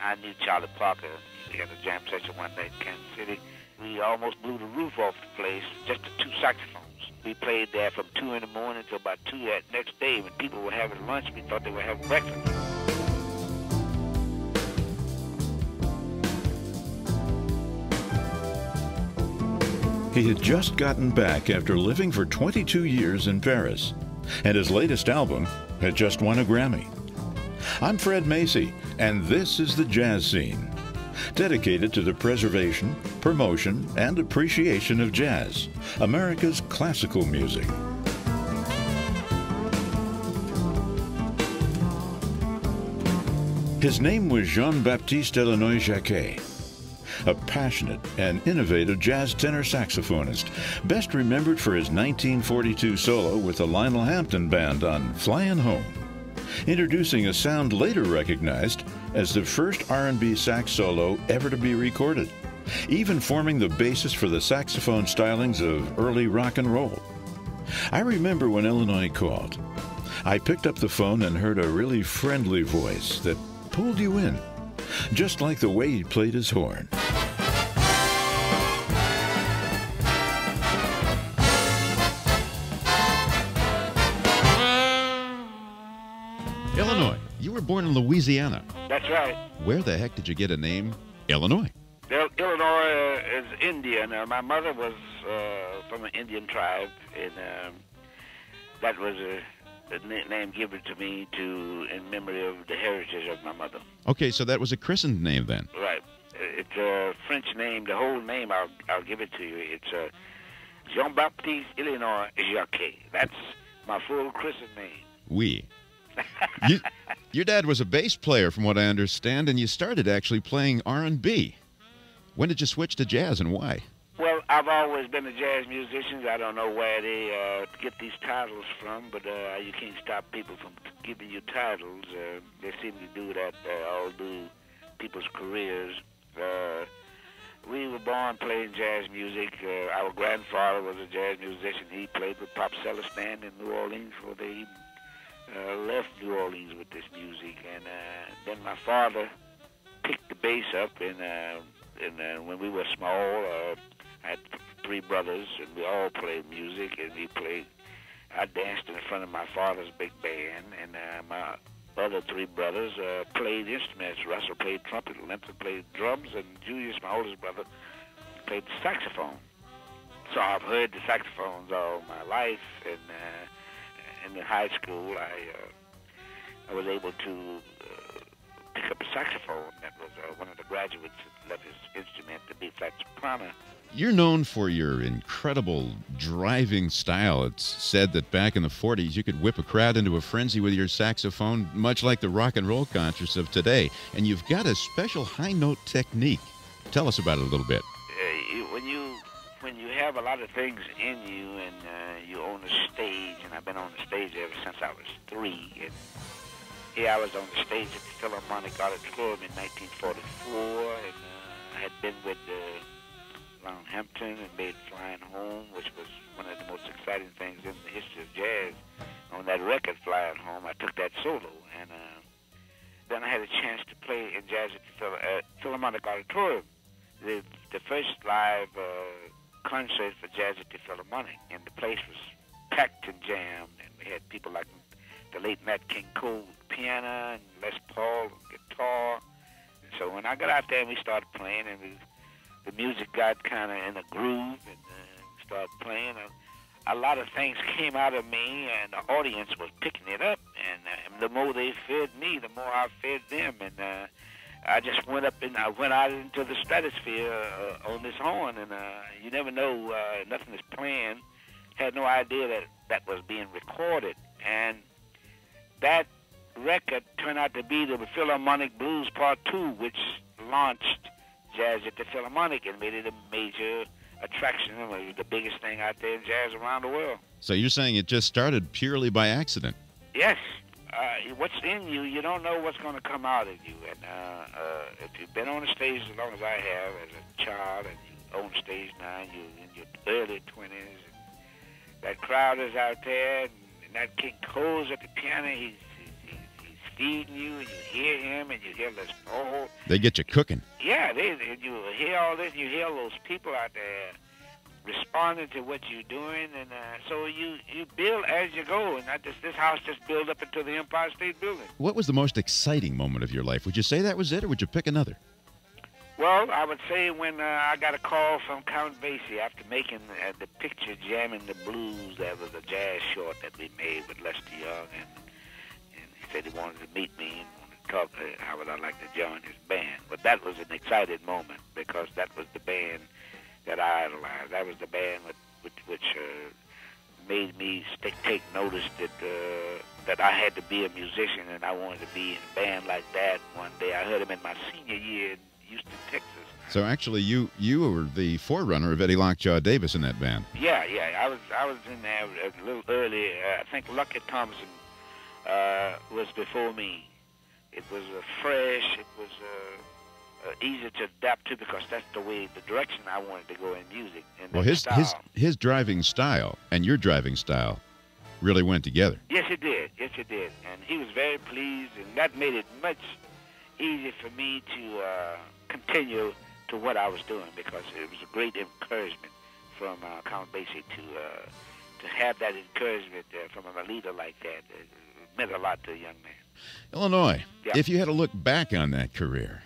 I knew Charlie Parker. We had a jam session one day in Kansas City. We almost blew the roof off the place, just the two saxophones. We played there from 2 in the morning till about 2 that next day. When people were having lunch, we thought they were having breakfast. He had just gotten back after living for 22 years in Paris, and his latest album had just won a Grammy. I'm Fred Macy, and this is the Jazz Scene, dedicated to the preservation, promotion, and appreciation of jazz, America's classical music. His name was Jean-Baptiste Illinois Jacquet, a passionate and innovative jazz tenor saxophonist, best remembered for his 1942 solo with the Lionel Hampton Band on Flyin' Home, introducing a sound later recognized as the first R&B sax solo ever to be recorded, even forming the basis for the saxophone stylings of early rock and roll. I remember when Illinois called. I picked up the phone and heard a really friendly voice that pulled you in, just like the way he played his horn. Illinois, you were born in Louisiana. That's right. Where the heck did you get a name, Illinois? Illinois is Indian. My mother was from an Indian tribe, and that was a name given to me in memory of the heritage of my mother. Okay, so that was a christened name then. Right. It's a French name. The whole name, I'll give it to you. It's Jean-Baptiste Illinois Jacquet. That's my full christened name. Oui. Your dad was a bass player, from what I understand, and you started actually playing R&B. When did you switch to jazz, and why? Well, I've always been a jazz musician. I don't know where they get these titles from, but you can't stop people from giving you titles. They seem to do that all through people's careers. We were born playing jazz music. Our grandfather was a jazz musician. He played with Pop Celestin in New Orleans before they even left New Orleans with this music. And then my father picked the bass up, and when we were small, I had 3 brothers, and we all played music, and I danced in front of my father's big band, and my other 3 brothers played instruments. Russell played trumpet, Linton played drums, and Julius, my oldest brother, played the saxophone. So I've heard the saxophones all my life, and in high school, I was able to pick up a saxophone. That was one of the graduates that left his instrument, the B-flat soprano. You're known for your incredible driving style. It's said that back in the 40s, you could whip a crowd into a frenzy with your saxophone, much like the rock and roll concerts of today. And you've got a special high note technique. Tell us about it a little bit. When you have a lot of things in you, and you're on the stage, and I've been on the stage ever since I was 3, and here I was on the stage at the Philharmonic Auditorium in 1944, and I had been with Lionel Hampton and made Flyin' Home, which was one of the most exciting things in the history of jazz. On that record, Flyin' Home, I took that solo, and then I had a chance to play in jazz at the Philharmonic Auditorium, the first live concert for jazz at the Philharmonic, and the place was packed and jammed, and we had people like the late Nat King Cole with piano, and Les Paul with guitar. And so when I got out there and we started playing, and the music got kind of in a groove, and started playing, a lot of things came out of me, and the audience was picking it up, and the more they fed me, the more I fed them, and I just went up and I went out into the stratosphere on this horn, and you never know, nothing is planned. Had no idea that was being recorded, and that record turned out to be the Philharmonic Blues Part 2, which launched jazz at the Philharmonic and made it a major attraction. It was the biggest thing out there in jazz around the world. So you're saying it just started purely by accident? Yes. What's in you, you don't know what's going to come out of you. And if you've been on the stage as long as I have as a child, and you're on stage now, you're in your early 20s, and that crowd is out there, and that King Cole's at the piano, he's feeding you, and you hear him, and you hear this whole... They get you cooking. Yeah, and you hear all this, and you hear those people out there responding to what you're doing, and so you build as you go, and this house just built up into the Empire State Building. What was the most exciting moment of your life? Would you say that was it, or would you pick another? Well, I would say when I got a call from Count Basie after making the picture Jamming the Blues. That was a jazz short that we made with Lester Young, and he said he wanted to meet me and wanted to talk how would I like to join his band. But that was an exciting moment because that was the band that I idolized. That was the band which made me take notice that I had to be a musician and I wanted to be in a band like that. One day I heard him in my senior year in Houston, Texas. So actually, you were the forerunner of Eddie Lockjaw Davis in that band. Yeah. I was in there a little early. I think Lucky Thompson was before me. It was fresh. It was easy to adapt to because that's the direction I wanted to go in music. And well, his driving style and your driving style really went together. Yes, it did. And he was very pleased, and that made it much easier for me to continue to what I was doing because it was a great encouragement from Count Basie to have that encouragement from a leader like that. It meant a lot to a young man. Illinois, yeah. If you had to look back on that career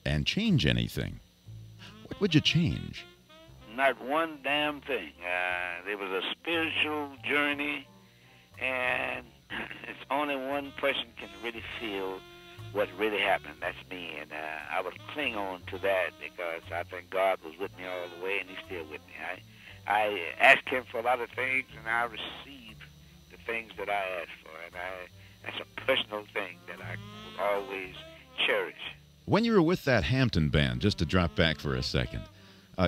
and change anything, what would you change? Not one damn thing. There was a spiritual journey, and it's only one person can really feel what really happened. That's me, and I would cling on to that because I think God was with me all the way, and He's still with me. I asked Him for a lot of things, and I received the things that I asked for, and that's a personal thing that I will always cherish. When you were with that Hampton band, just to drop back for a second,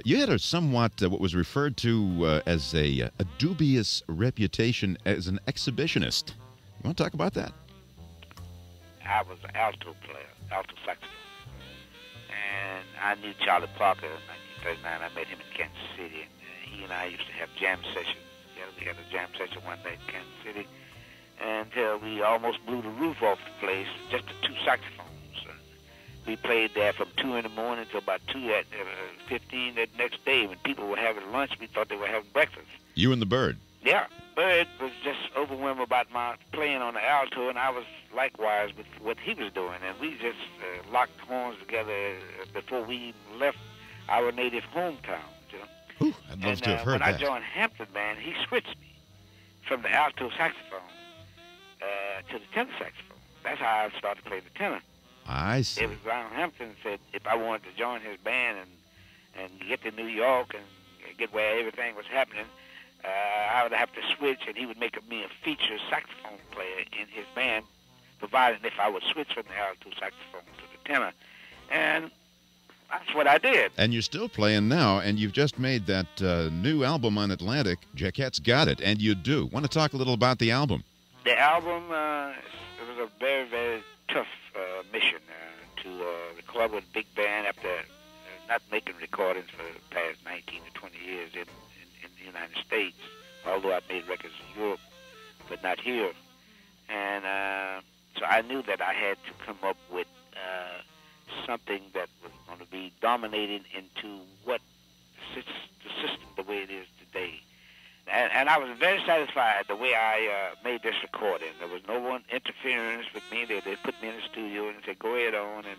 you had a somewhat what was referred to as a dubious reputation as an exhibitionist. You want to talk about that? I was an alto player, alto saxophone. And I knew Charlie Parker in 1939. I met him in Kansas City. And he and I used to have jam sessions. Yeah, we had a jam session one day in Kansas City until we almost blew the roof off the place, just the two saxophones. We played there from 2 in the morning till about 2:15 that next day. When people were having lunch, we thought they were having breakfast. You and the Bird. Yeah. Bird was just overwhelmed about my playing on the alto, and I was likewise with what he was doing. And we just locked horns together before we even left our native hometown. You know? Ooh, I'd love to have heard when that. I joined Hampton Band, he switched me from the alto saxophone to the tenor saxophone. That's how I started playing the tenor. I see. It was Lionel Hampton said if I wanted to join his band and get to New York and get where everything was happening, I would have to switch, and he would make me a featured saxophone player in his band, provided if I would switch from the alto saxophone to the tenor. And that's what I did. And you're still playing now, and you've just made that new album on Atlantic, Jacquet's Got It, and you do. Want to talk a little about the album? The album, it was a very, very tough mission to record with a big band after not making recordings for the past 19 to 20 years in the United States, although I made records in Europe, but not here. And so I knew that I had to come up with something that was going to be dominated into what the system the way it is today. And I was very satisfied the way I made this recording. There was no one interference with me. They put me in the studio and said, go ahead on and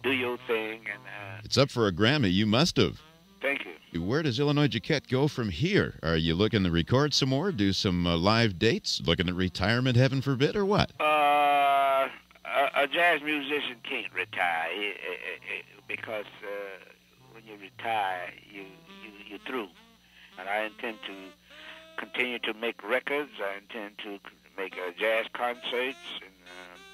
do your thing. And it's up for a Grammy. You must have. Thank you. Where does Illinois Jacquet go from here? Are you looking to record some more, do some live dates, looking at retirement, heaven forbid, or what? A jazz musician can't retire because when you retire, you're through. And I intend to continue to make records. I intend to make jazz concerts and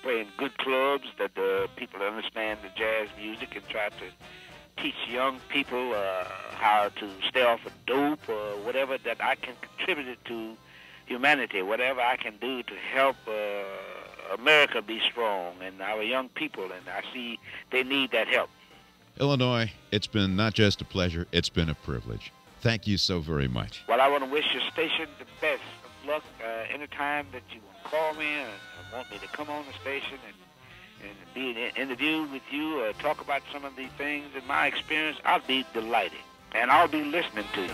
play in good clubs that people understand the jazz music and try to teach young people how to stay off of dope or whatever that I can contribute to humanity, whatever I can do to help America be strong and our young people. And I see they need that help. Illinois, it's been not just a pleasure, it's been a privilege. Thank you so very much. Well, I want to wish your station the best of luck anytime that you want to call me and want me to come on the station and be interviewed with you or talk about some of these things in my experience, I'll be delighted. And I'll be listening to you.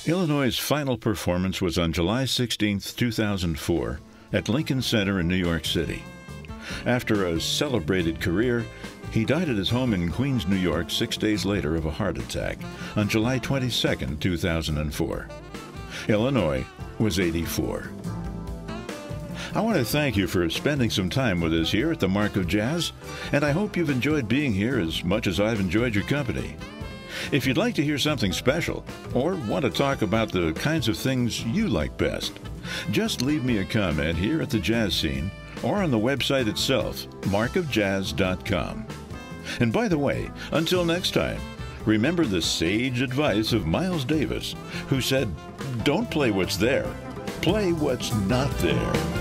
Illinois' final performance was on July 16, 2004, at Lincoln Center in New York City. After a celebrated career, he died at his home in Queens, New York 6 days later of a heart attack on July 22, 2004. Illinois was 84. I want to thank you for spending some time with us here at the Mark of Jazz, and I hope you've enjoyed being here as much as I've enjoyed your company. If you'd like to hear something special or want to talk about the kinds of things you like best, just leave me a comment here at the Jazz Scene or on the website itself, markofjazz.com. And by the way, until next time, remember the sage advice of Miles Davis, who said, "Don't play what's there, play what's not there."